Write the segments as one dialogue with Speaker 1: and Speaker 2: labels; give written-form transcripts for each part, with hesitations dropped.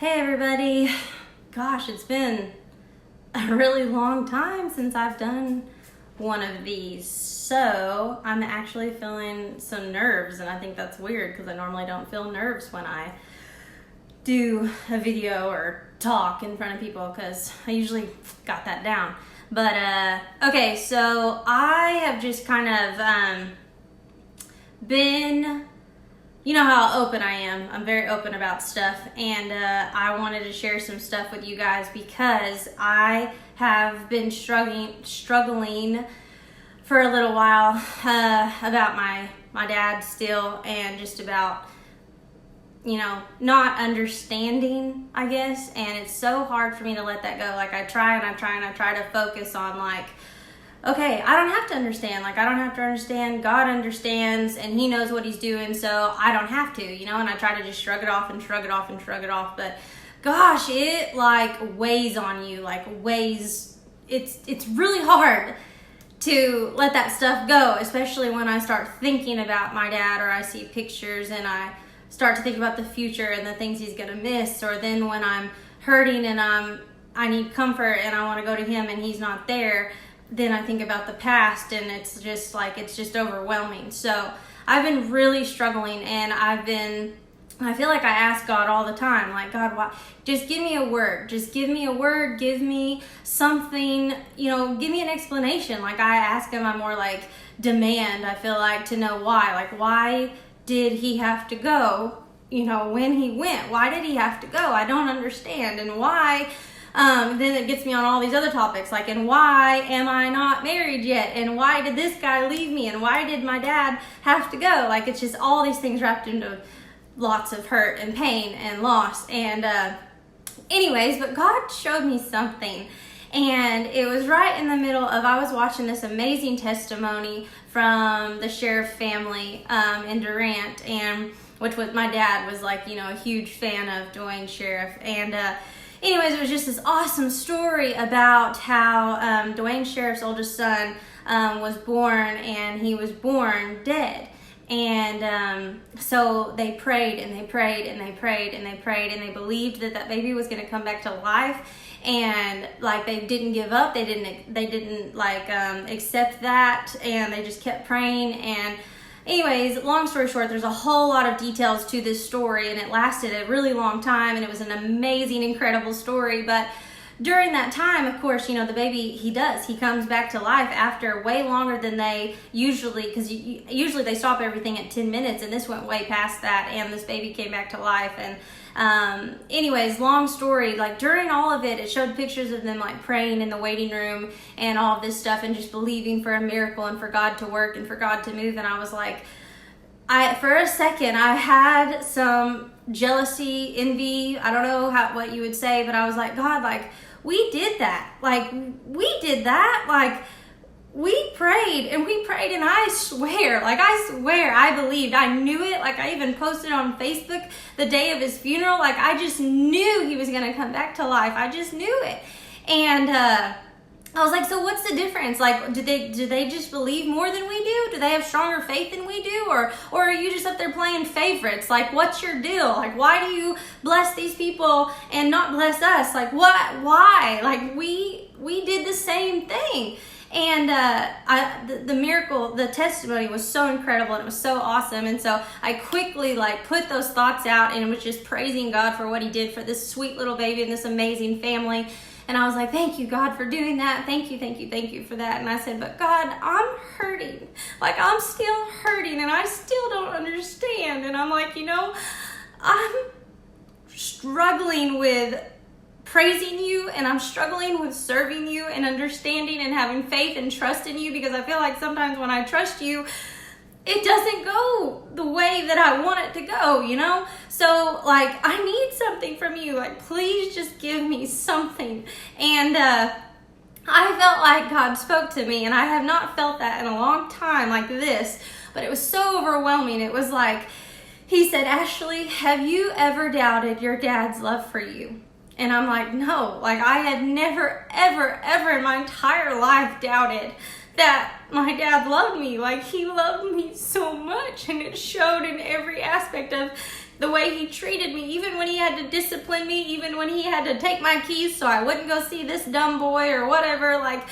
Speaker 1: Hey everybody. Gosh, it's been a really long time since I've done one of these. So I'm actually feeling some nerves, and I think that's weird because I normally don't feel nerves when I do a video or talk in front of people because I usually got that down. But okay, so I have just kind of been, you know how open I am. I'm very open about stuff, and I wanted to share some stuff with you guys because I have been struggling for a little while about my dad still, and just about, you know, not understanding, I guess. And it's so hard for me to let that go. Like I try to focus on, like, okay, I don't have to understand. Like, I don't have to understand. God understands, and He knows what He's doing, so I don't have to, you know? And I try to just shrug it off. But gosh, it like weighs on you, it's really hard to let that stuff go, especially when I start thinking about my dad, or I see pictures and I start to think about the future and the things he's gonna miss, or then when I'm hurting and I need comfort and I want to go to Him and He's not there, then I think about the past, and it's just overwhelming. So I've been really struggling, and I feel like I ask God all the time, like, God, why? Just give me a word. Just give me a word. Give me something, you know, give me an explanation. Like I ask Him, I more like demand, I feel like, to know why. Like, why did He have to go? You know, when He went, why did He have to go? I don't understand. And why? Then it gets me on all these other topics, like, and why am I not married yet? And why did this guy leave me? And why did my dad have to go? Like, it's just all these things wrapped into lots of hurt and pain and loss. And anyways, but God showed me something. And it was right in the middle of, I was watching this amazing testimony from the Sheriff family in Durant, and which was, my dad was, like, you know, a huge fan of Dwayne Sheriff. And anyways, it was just this awesome story about how Dwayne Sheriff's oldest son was born, and he was born dead. And so they prayed and they prayed and they prayed and they prayed, and they believed that that baby was going to come back to life. And like, they didn't give up. They didn't like accept that, and they just kept praying. And anyways, long story short, there's a whole lot of details to this story, and it lasted a really long time, and it was an amazing, incredible story. But during that time, of course, you know, the baby, he comes back to life after way longer than they usually, because usually they stop everything at 10 minutes, and this went way past that, and this baby came back to life. And anyways, long story, like, during all of it, it showed pictures of them, like, praying in the waiting room and all of this stuff, and just believing for a miracle and for God to work and for God to move. And I was like, for a second, I had some jealousy, envy, I don't know what you would say, but I was like, God, like, we did that. Like, we did that. Like, we prayed, and I swear, I believed. I knew it. Like, I even posted on Facebook the day of his funeral. Like, I just knew he was going to come back to life. I just knew it. And I was like, so what's the difference? Like, do they just believe more than we do? Do they have stronger faith than we do? Or are you just up there playing favorites? Like, what's your deal? Like, why do you bless these people and not bless us? Like, what? Why? Like, we did the same thing. And the miracle, the testimony was so incredible, and it was so awesome. And so I quickly, like, put those thoughts out, and was just praising God for what He did for this sweet little baby and this amazing family. And I was like, thank you, God, for doing that. Thank you for that. And I said, but God, I'm hurting. Like, I'm still hurting, and I still don't understand. And I'm like, you know, I'm struggling with praising You, and I'm struggling with serving You and understanding and having faith and trust in You, because I feel like sometimes when I trust You, it doesn't go the way that I want it to go, you know? So, like, I need something from You. Like, please just give me something. And I felt like God spoke to me, and I have not felt that in a long time like this, but it was so overwhelming. It was like, He said, Ashley, have you ever doubted your dad's love for you? And I'm like, no. Like, I had never, ever in my entire life doubted that my dad loved me. Like, he loved me so much, and it showed in every aspect of the way he treated me, even when he had to discipline me, even when he had to take my keys so I wouldn't go see this dumb boy or whatever, like,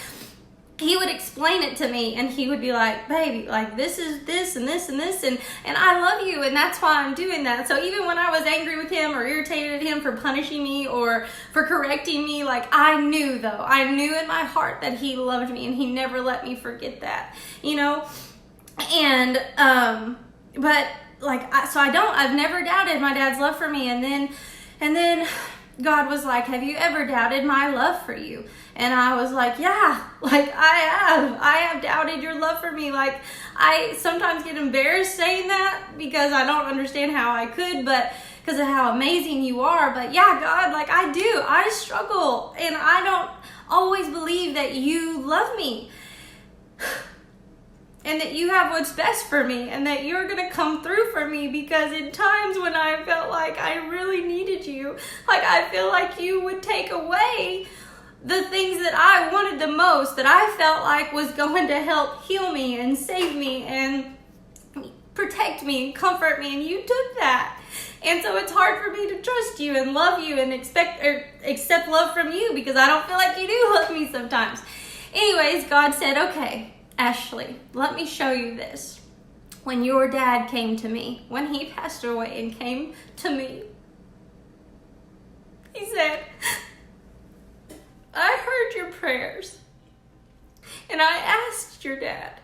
Speaker 1: he would explain it to me, and he would be like, baby, like, this is this and this and this, and I love you, and that's why I'm doing that. So even when I was angry with him or irritated at him for punishing me or for correcting me, like, I knew in my heart that he loved me, and he never let me forget that, you know. And but like, I've never doubted my dad's love for me. And then God was like, have you ever doubted my love for you? And I was like, yeah, like, I have doubted your love for me. Like, I sometimes get embarrassed saying that because I don't understand how I could, but because of how amazing you are. But yeah, God, like, I struggle, and I don't always believe that you love me and that you have what's best for me, and that you're going to come through for me, because in times when I felt like I really needed you, like, I feel like you would take away the things that I wanted the most, that I felt like was going to help heal me and save me and protect me and comfort me, and you took that. And so it's hard for me to trust you and love you and accept love from you, because I don't feel like you do love me sometimes. Anyways, God said, okay, Ashley, let me show you this. When your dad came to me, when he passed away and came to me, he said, I heard your prayers, and I asked your dad,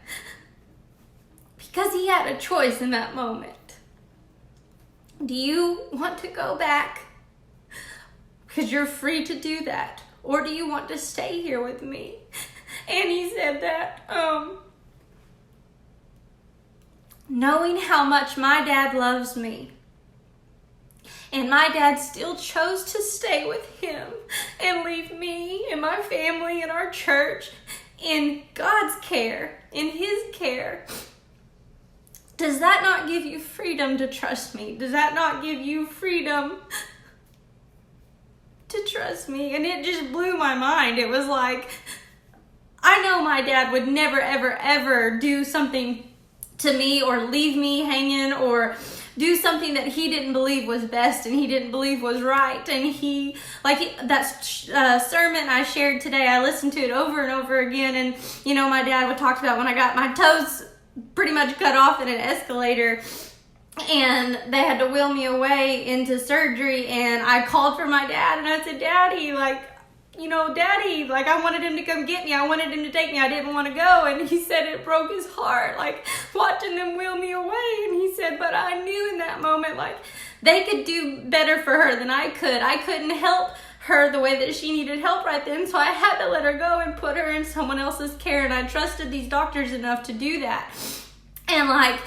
Speaker 1: because he had a choice in that moment. Do you want to go back? Because you're free to do that. Or do you want to stay here with me? And he said that, knowing how much my dad loves me, and my dad still chose to stay with him and leave me and my family and our church in God's care, in his care. Does that not give you freedom to trust me? Does that not give you freedom to trust me? And it just blew my mind. It was like, I know my dad would never, ever, ever do something to me or leave me hanging or do something that he didn't believe was best and he didn't believe was right. And that sermon I shared today, I listened to it over and over again. And, you know, my dad would talk about when I got my toes pretty much cut off in an escalator and they had to wheel me away into surgery, and I called for my dad and I said, Daddy, I wanted him to come get me. I wanted him to take me. I didn't want to go. And he said it broke his heart, like, watching them wheel me away. And he said, but I knew in that moment, like, they could do better for her than I could. I couldn't help her the way that she needed help right then, so I had to let her go and put her in someone else's care, and I trusted these doctors enough to do that. And like,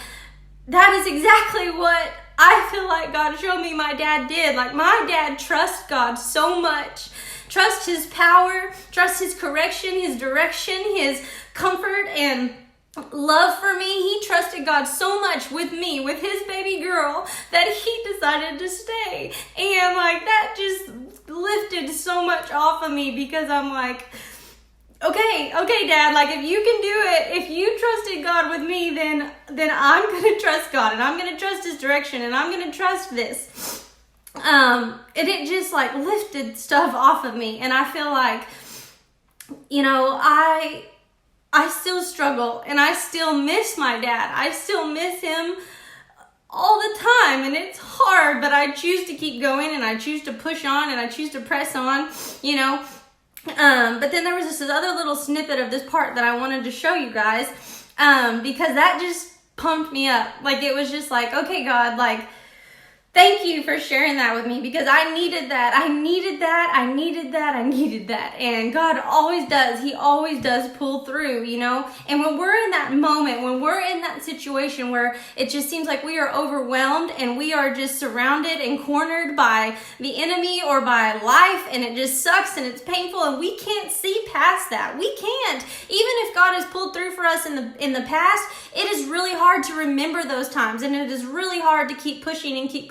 Speaker 1: that is exactly what I feel like God showed me my dad did. Like, my dad trusts God so much, trust his power, trust his correction, his direction, his comfort and love for me. He trusted God so much with me, with his baby girl, that he decided to stay. And like, that just lifted so much off of me, because I'm like, okay, Dad, like, if you can do it, if you trusted God with me, then I'm going to trust God, and I'm going to trust his direction, and I'm going to trust this. And it just like lifted stuff off of me. And I feel like, you know, I still struggle, and I still miss my dad. I still miss him all the time, and it's hard, but I choose to keep going, and I choose to push on, and I choose to press on, you know. But then there was this other little snippet of this part that I wanted to show you guys, because that just pumped me up. Like, it was just like, okay, God, like, thank you for sharing that with me, because I needed that. And God always does. He always does pull through, you know. And when we're in that moment, when we're in that situation where it just seems like we are overwhelmed and we are just surrounded and cornered by the enemy or by life, and it just sucks and it's painful and we can't see past that. We can't. Even if God has pulled through for us in the past, it is really hard to remember those times, and it is really hard to keep pushing and keep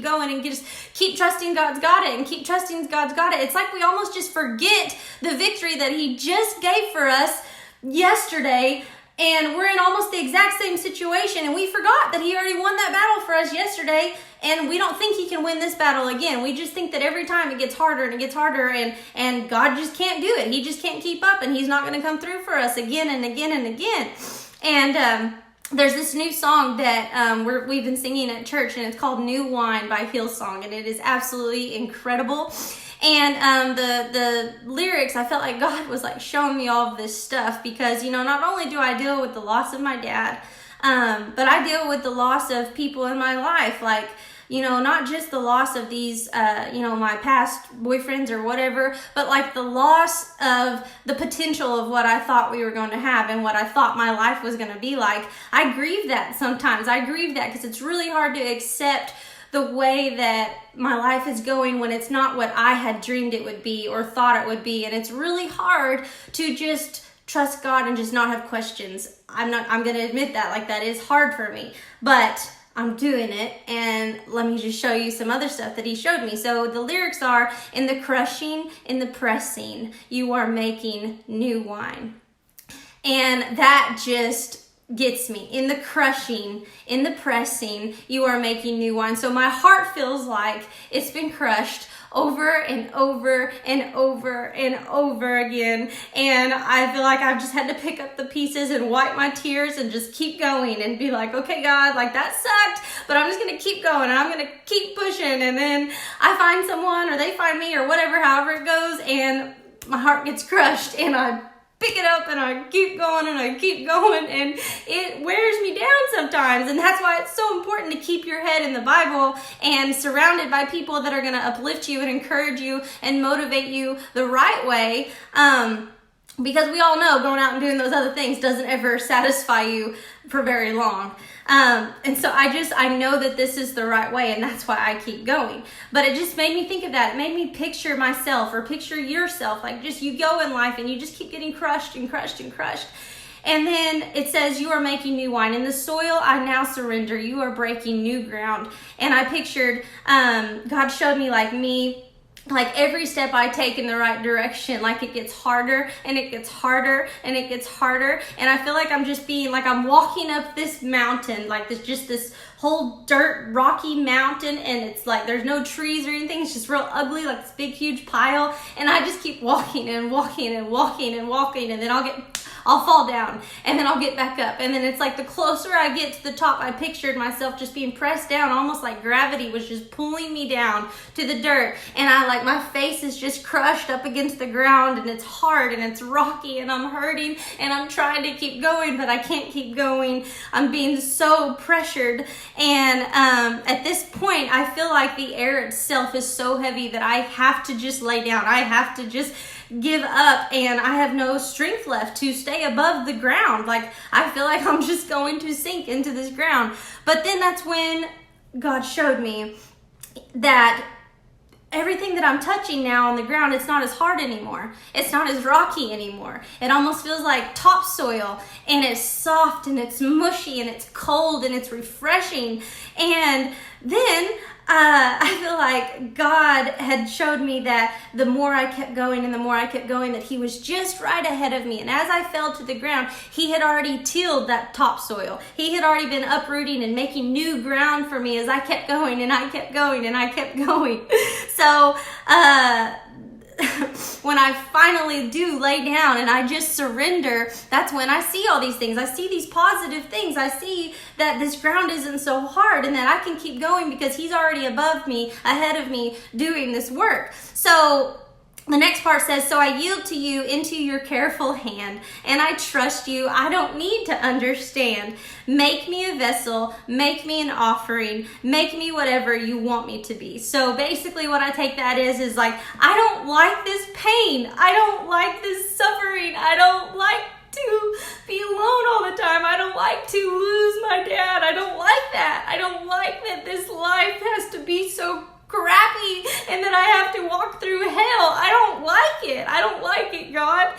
Speaker 1: going and just keep trusting God's got it and keep trusting God's got it. It's like we almost just forget the victory that he just gave for us yesterday, And we're in almost the exact same situation, and we forgot that he already won that battle for us yesterday, and we don't think he can win this battle again. We just think that every time it gets harder and it gets harder, and God just can't do it. He just can't keep up, and he's not going to come through for us again and again and again. And there's this new song that we've been singing at church, and it's called New Wine by Hillsong, and it is absolutely incredible. And the lyrics, I felt like God was like showing me all of this stuff because, not only do I deal with the loss of my dad, but I deal with the loss of people in my life, like, not just the loss of these, my past boyfriends or whatever, but like the loss of the potential of what I thought we were going to have and what I thought my life was going to be like. I grieve that sometimes. I grieve that because it's really hard to accept the way that my life is going when it's not what I had dreamed it would be or thought it would be. And it's really hard to just trust God and just not have questions. I'm going to admit that, like, that is hard for me, but I'm doing it. And let me just show you some other stuff that he showed me. So the lyrics are, in the crushing, in the pressing, you are making new wine. And that just gets me. In the crushing, in the pressing, you are making new wine. So my heart feels like it's been crushed over and over and over and over again. And I feel like I've just had to pick up the pieces and wipe my tears and just keep going and be like, okay, God, like that sucked, but I'm just going to keep going and I'm going to keep pushing. And then I find someone or they find me or whatever, however it goes, and my heart gets crushed and I pick it up and I keep going and I keep going, and it wears me down sometimes. And that's why it's so important to keep your head in the Bible and surrounded by people that are going to uplift you and encourage you and motivate you the right way. Because we all know going out and doing those other things doesn't ever satisfy you for very long. And so I know that this is the right way, and that's why I keep going. But it just made me think of that. It made me picture myself or picture yourself. Like, just you go in life and you just keep getting crushed and crushed and crushed. And then it says, you are making new wine. In the soil, I now surrender. You are breaking new ground. And I pictured, God showed me like every step I take in the right direction, like it gets harder and it gets harder and it gets harder. And I feel like I'm just I'm walking up this mountain, like this whole dirt, rocky mountain. And it's like, there's no trees or anything. It's just real ugly, like this big, huge pile. And I just keep walking and walking and walking and walking. And then I'll fall down and then I'll get back up. And then it's like the closer I get to the top, I pictured myself just being pressed down, almost like gravity was just pulling me down to the dirt. And my face is just crushed up against the ground, and it's hard and it's rocky and I'm hurting and I'm trying to keep going, but I can't keep going. I'm being so pressured. And at this point, I feel like the air itself is so heavy that I have to just lay down. I have to just give up, and I have no strength left to stay above the ground. Like, I feel like I'm just going to sink into this ground. But then that's when God showed me that everything that I'm touching now on the ground, it's not as hard anymore. It's not as rocky anymore. It almost feels like topsoil, and it's soft and it's mushy and it's cold and it's refreshing. And then I feel like God had showed me that the more I kept going and the more I kept going, that he was just right ahead of me. And as I fell to the ground, he had already tilled that topsoil. He had already been uprooting and making new ground for me as I kept going and I kept going and I kept going. So, when I finally do lay down and I just surrender, that's when I see all these things. I see these positive things. I see that this ground isn't so hard and that I can keep going because he's already above me, ahead of me, doing this work. So the next part says, so I yield to you into your careful hand, and I trust you. I don't need to understand. Make me a vessel, make me an offering, make me whatever you want me to be. So basically what I take that is like, I don't like this pain. I don't like this suffering. I don't like to be alone all the time. I don't like to lose my dad. I don't like that. I don't like that this life has to be so crappy and that I have to walk through hell. I don't like it. I don't like it, God.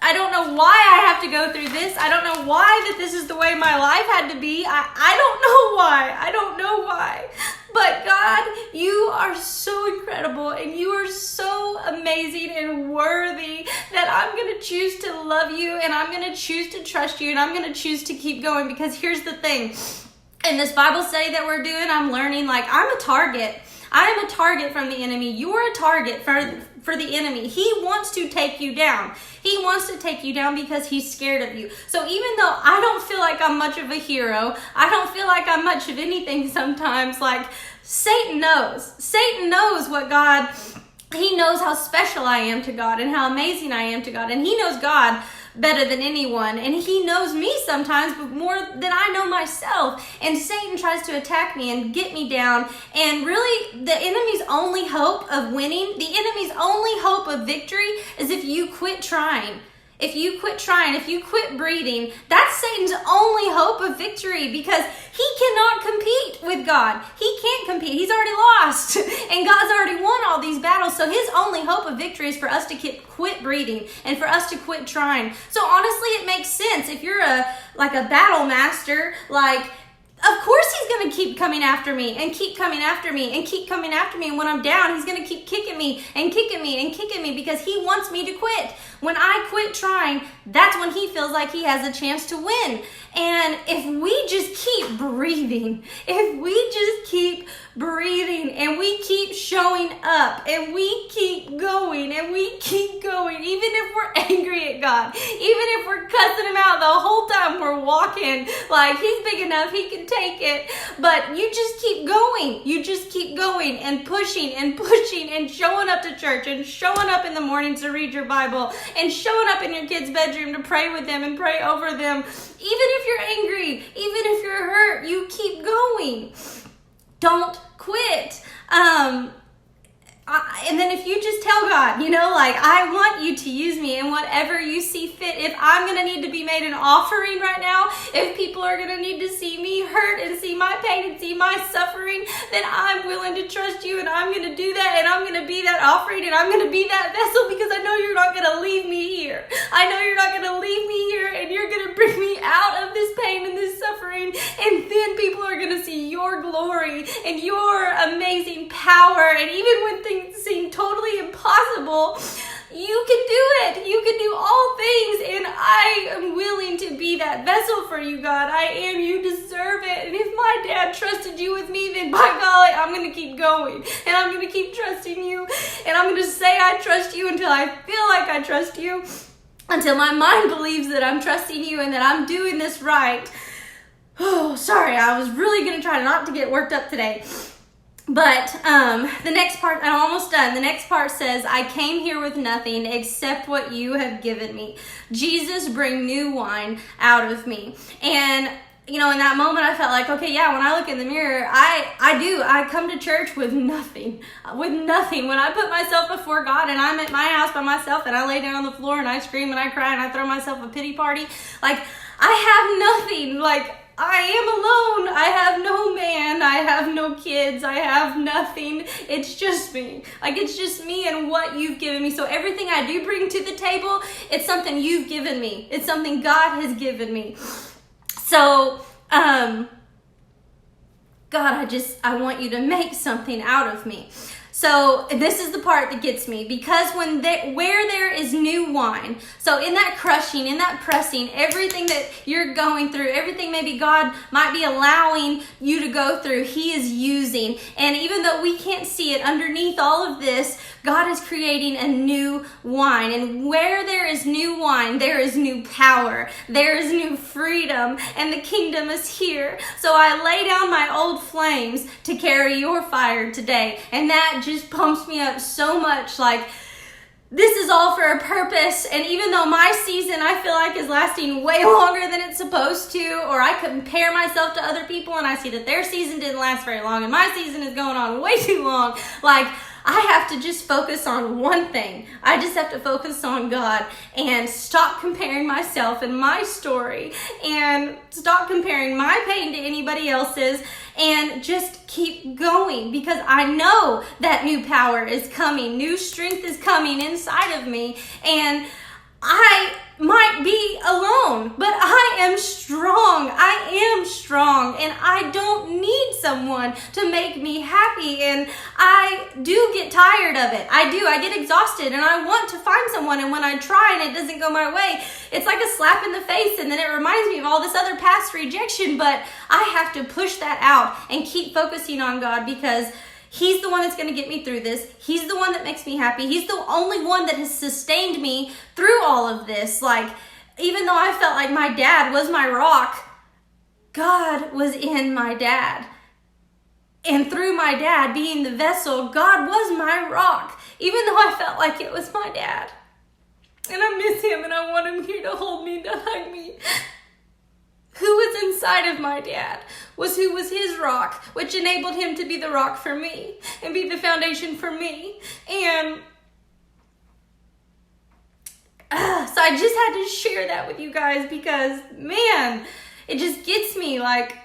Speaker 1: I don't know why I have to go through this. I don't know why that this is the way my life had to be. I don't know why. I don't know why. But God, you are so incredible and you are so amazing and worthy that I'm going to choose to love you, and I'm going to choose to trust you, and I'm going to choose to keep going. Because here's the thing. In this Bible study that we're doing, I'm learning, like, I'm a target. I am a target from the enemy. You're a target for the enemy. He wants to take you down. He wants to take you down because he's scared of you. So even though I don't feel like I'm much of a hero, I don't feel like I'm much of anything sometimes, like, Satan knows. Satan knows what God, he knows how special I am to God and how amazing I am to God. And he knows God better than anyone, and he knows me sometimes more than I know myself. And Satan tries to attack me and get me down, and really the enemy's only hope of winning, the enemy's only hope of victory is if you quit trying. If you quit trying, if you quit breathing, that's Satan's only hope of victory, because he cannot compete with God. He can't compete. He's already lost, and God's already won all these battles. So his only hope of victory is for us to quit breathing and for us to quit trying. So honestly, it makes sense. If you're a battle master, like, of course he's going to keep coming after me and keep coming after me and keep coming after me. And when I'm down, he's going to keep kicking me and kicking me and kicking me because he wants me to quit. When I quit trying, that's when he feels like he has a chance to win. And if we just keep breathing, and we keep showing up, and we keep going, even if we're angry at God, even if we're cussing him out the whole time we're walking, like, he's big enough, he can take it, but you just keep going. You just keep going and pushing and showing up to church and showing up in the morning to read your Bible and showing up in your kids' bedroom to pray with them and pray over them. Even if you're angry, even if you're hurt, you keep going. Don't quit. And then if you just tell God, like, I want you to use me in whatever you see fit. If I'm going to need to be made an offering right now, if people are going to need to see me hurt and see my pain and see my suffering, then I'm willing to trust you, and I'm going to do that, and I'm going to be that offering, and I'm going to be that vessel, because I know you're not going to leave me here. I know you're not going to leave me here, and you're going to bring me out of this pain and this suffering, and then people are going to see your glory and your amazing power. And even when things seem totally impossible, you can do it. You can do all things, and I am willing to be that vessel for you, God. I am. You deserve it. And if my dad trusted you with me, then by golly, I'm going to keep going, and I'm going to keep trusting you, and I'm going to say I trust you until I feel like I trust you, until my mind believes that I'm trusting you and that I'm doing this right. Oh, sorry. I was really going to try not to get worked up today. But the next part, I'm almost done. The next part says, I came here with nothing except what you have given me. Jesus, bring new wine out of me. And, in that moment I felt like, okay, yeah, when I look in the mirror, I come to church with nothing. When I put myself before God and I'm at my house by myself and I lay down on the floor and I scream and I cry and I throw myself a pity party, like, I have nothing. Like, I am alone. I have no man. I have no kids. I have nothing. It's just me. Like, it's just me and what you've given me. So everything I do bring to the table, it's something you've given me. It's something God has given me. So, God, I want you to make something out of me. So this is the part that gets me, because where there is new wine, so in that crushing, in that pressing, everything that you're going through, everything maybe God might be allowing you to go through, he is using. And even though we can't see it, underneath all of this, God is creating a new wine. And where there is new wine, there is new power. There is new freedom. And the kingdom is here. So I lay down my old flames to carry your fire today. And that just pumps me up so much. Like, this is all for a purpose. And even though my season, I feel like, is lasting way longer than it's supposed to, or I compare myself to other people and I see that their season didn't last very long and my season is going on way too long, like, I have to just focus on one thing. I just have to focus on God and stop comparing myself and my story and stop comparing my pain to anybody else's and just keep going, because I know that new power is coming. New strength is coming inside of me, and I might be alone, but I am strong. I am strong, and I don't need someone to make me happy. And I do get tired of it. I do. I get exhausted, and I want to find someone. And when I try and it doesn't go my way, it's like a slap in the face. And then it reminds me of all this other past rejection. But I have to push that out and keep focusing on God, because He's the one that's going to get me through this. He's the one that makes me happy. He's the only one that has sustained me through all of this. Like, even though I felt like my dad was my rock, God was in my dad. And through my dad being the vessel, God was my rock, even though I felt like it was my dad. And I miss him, and I want him here to hold me, to hug me. Who was inside of my dad was who was his rock, which enabled him to be the rock for me and be the foundation for me. And so I just had to share that with you guys, because, man, it just gets me. Like,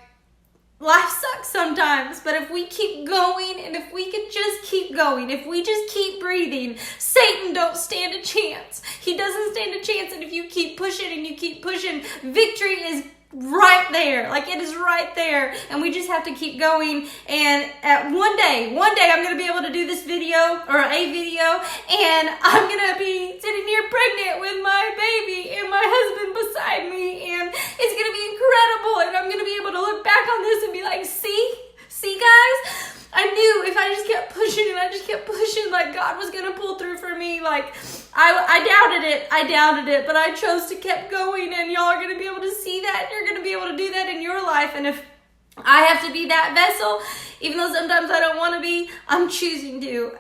Speaker 1: life sucks sometimes, but if we keep going, and if we could just keep going, if we just keep breathing, Satan don't stand a chance. He doesn't stand a chance. And if you keep pushing and you keep pushing, victory is right there. Like, it is right there. And we just have to keep going. And one day I'm going to be able to do this video, or a video, and I'm going to be sitting here pregnant with my baby and my husband beside me, and it's going to be incredible. And I'm going to be able to look back on this and be like, see guys, I knew if I just kept pushing and I just kept pushing, like, God was going to pull through for me. Like, I doubted it, but I chose to keep going, and y'all are going to be able to see that. You're going to be able to do that in your life. And if I have to be that vessel, even though sometimes I don't want to be, I'm choosing to.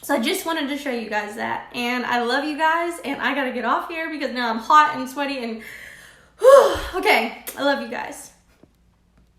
Speaker 1: So I just wanted to show you guys that. And I love you guys, and I got to get off here because now I'm hot and sweaty and okay, I love you guys.